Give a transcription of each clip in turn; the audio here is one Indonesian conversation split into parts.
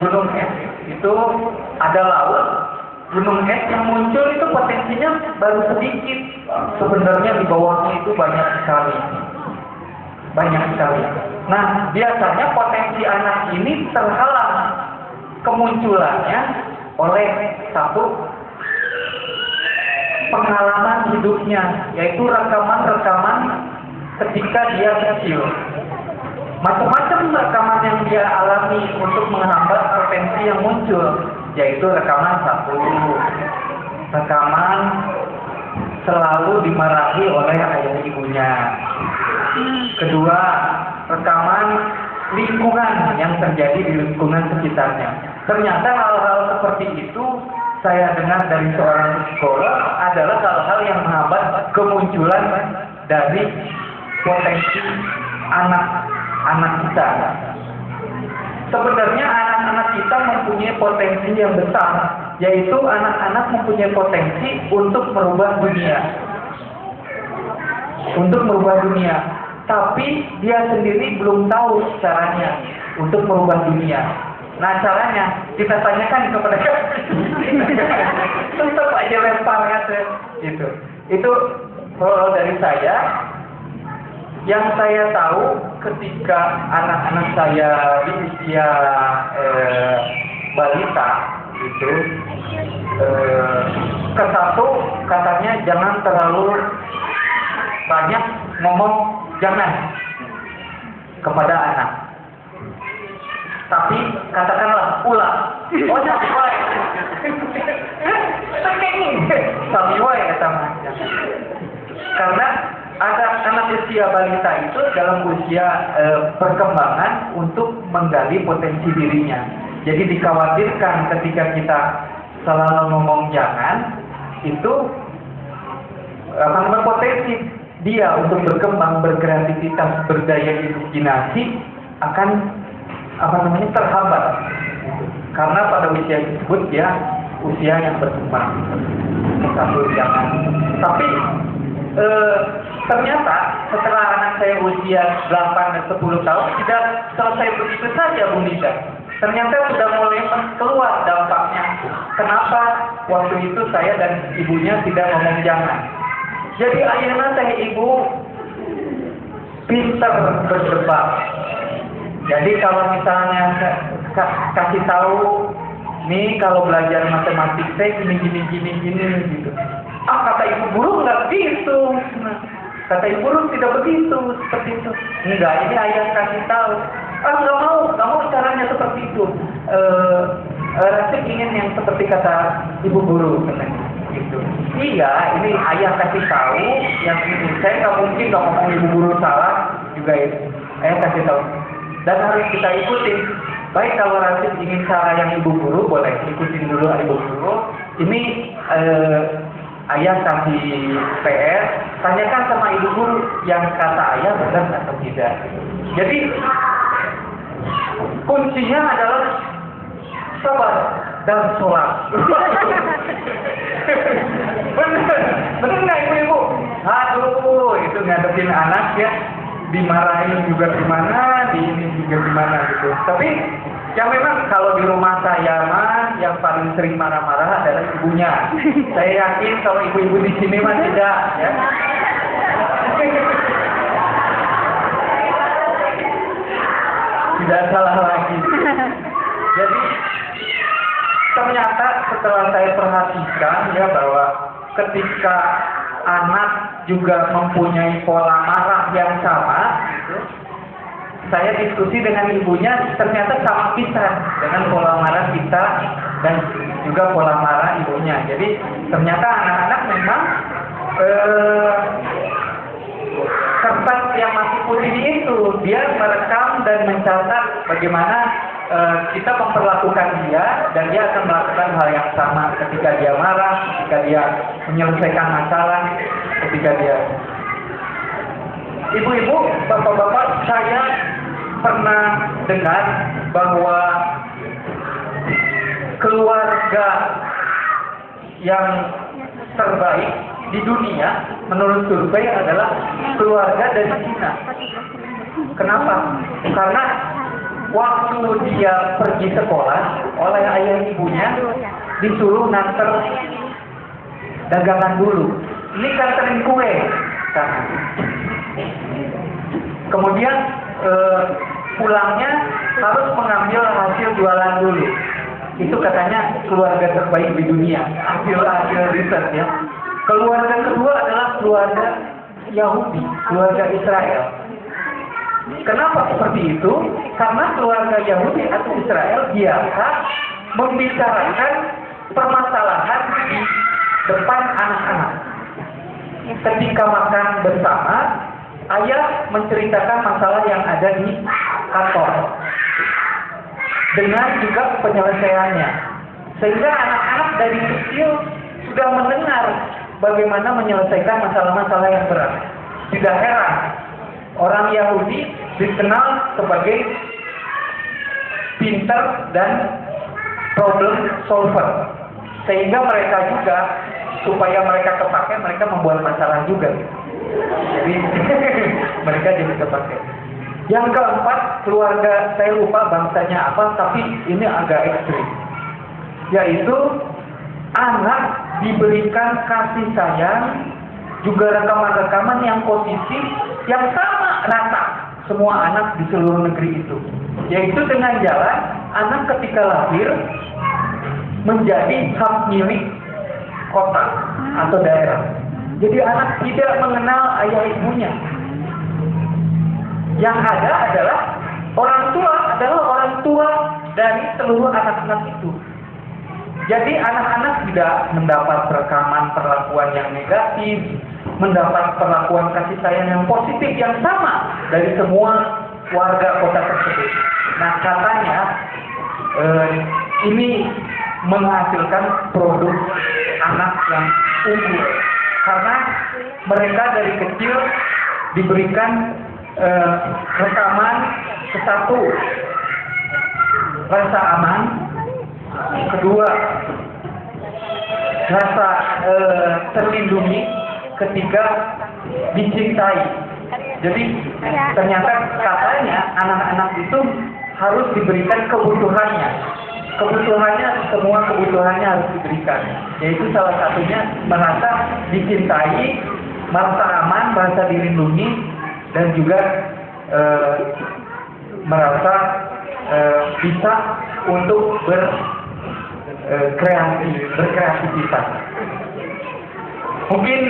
gunung es itu ada laut, gunung es yang muncul itu potensinya baru sedikit. Sebenarnya di bawahnya itu banyak sekali. Banyak sekali. Nah, biasanya potensi anak ini terhalang kemunculannya oleh satu pengalaman hidupnya, yaitu rekaman-rekaman ketika dia kecil. Macam-macam rekaman yang dia alami untuk menghambat potensi yang muncul, yaitu rekaman satu, rekaman selalu dimarahi oleh ayah ibunya. Kedua, rekaman lingkungan yang terjadi di lingkungan sekitarnya. Ternyata hal-hal seperti itu saya dengar dari seorang psikolog adalah hal-hal yang menghambat kemunculan dari potensi anak kita. Sebenarnya anak-anak kita mempunyai potensi yang besar, yaitu anak-anak mempunyai potensi untuk merubah dunia. Untuk merubah dunia. Tapi dia sendiri belum tahu caranya untuk merubah dunia. Nah, caranya kita tanyakan kepada tetap aja lempar gitu. Itu kalau dari saya, yang saya tahu ketika anak-anak saya di usia balita itu, ke satu katanya jangan terlalu banyak ngomong jangan kepada anak. Tapi katakanlah ulah. Oh, sabiwai. Sabiwai kata macam. Karena ada anak usia balita itu dalam usia perkembangan untuk menggali potensi dirinya. Jadi dikhawatirkan ketika kita selalu ngomong jangan, itu akan berpotensi dia untuk berkembang, berkreativitas, berdaya imajinasi akan terhambat. Karena pada usia tersebut dia usia yang berkembang. Satu jangan. Tapi ternyata setelah anak saya usia 8 dan 10 tahun tidak selesai begitu saja, Bu Nida. Ternyata sudah mulai keluar dampaknya. Kenapa waktu itu saya dan ibunya tidak ngomong jangan. Jadi akhirnya saya ibu pintar berdebat. Jadi kalau misalnya kasih tahu, nih kalau belajar matematik saya gini gitu. Kata ibu guru nggak begitu. Kata ibu guru tidak begitu, seperti itu. Enggak, ini ayah kasih tahu. Nggak mau caranya seperti itu. Rasanya ingin yang seperti kata ibu guru, katanya. Gitu. Iya, ini ayah kasih tahu yang ini. Saya nggak mungkin nggak ngomong ibu guru salah juga itu. Ayah kasih tahu. Dan harus kita ikutin. Baik, kalau Rasid ingin cara yang ibu guru, boleh ikutin dulu ibu guru. Ini ayah kasih PR, tanyakan sama ibu guru yang kata ayah benar atau tidak. Jadi kuncinya adalah sabar dan sholat. Bener nggak ibu-ibu? Aduh, itu ngadepin anak ya, dimarahin juga gimana, di ini juga gimana gitu. Tapi ya memang kalau di rumah saya mah yang paling sering marah-marah adalah ibunya. Saya yakin kalau ibu-ibu di sini mah tidak ya. Tidak salah lagi. Jadi ternyata setelah saya perhatikan ya bahwa ketika anak juga mempunyai pola marah yang sama gitu, saya diskusi dengan ibunya, ternyata sama pisan dengan pola marah kita dan juga pola marah ibunya. Jadi ternyata anak-anak memang kertas yang masih putih itu dia merekam dan mencatat bagaimana kita memperlakukan dia, dan dia akan melakukan hal yang sama ketika dia marah, ketika dia menyelesaikan masalah, ketika dia. Ibu-ibu, bapak-bapak, saya pernah dengar bahwa keluarga yang terbaik di dunia menurut survei adalah keluarga dari Cina. Kenapa? Karena waktu dia pergi sekolah oleh ayah ibunya disuruh nganter dagangan dulu. Ini nganterin kue. Kan. Kemudian pulangnya harus mengambil hasil jualan dulu. Itu katanya keluarga terbaik di dunia. Hasil riset ya. Keluarga kedua adalah keluarga Yahudi, keluarga Israel. Kenapa seperti itu? Karena keluarga Yahudi atau Israel biasa membicarakan permasalahan di depan anak-anak. Ketika makan bersama, ayah menceritakan masalah yang ada di kantor dengan juga penyelesaiannya, sehingga anak-anak dari kecil sudah mendengar bagaimana menyelesaikan masalah-masalah yang berat. Tidak heran orang Yahudi dikenal sebagai pintar dan problem solver, sehingga mereka juga supaya mereka kepake, mereka membuat masalah juga. Jadi mereka jadi kepake. Yang keempat, keluarga, saya lupa bangsanya apa, tapi ini agak ekstrim, yaitu anak diberikan kasih sayang, juga rekaman-rekaman yang positif, yang sama rata semua anak di seluruh negeri itu, yaitu dengan jalan anak ketika lahir menjadi hak milik kota atau daerah. Jadi anak tidak mengenal ayah ibunya. Yang ada adalah orang tua dari seluruh anak-anak itu. Jadi anak-anak tidak mendapat rekaman perlakuan yang negatif, mendapat perlakuan kasih sayang yang positif yang sama dari semua warga kota tersebut. Nah, katanya ini menghasilkan produk anak yang unggul karena mereka dari kecil diberikan rekaman satu, rasa aman, kedua, rasa terlindungi, ketiga, dicintai. Jadi ternyata katanya anak-anak itu harus diberikan kebutuhannya. Semua kebutuhannya harus diberikan. Yaitu salah satunya merasa dicintai, merasa aman, merasa dilindungi, dan juga merasa bisa untuk berkreativitas. Mungkin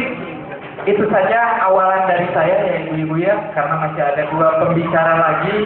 itu saja awalan dari saya ya ibu-ibu ya, karena masih ada dua pembicara lagi.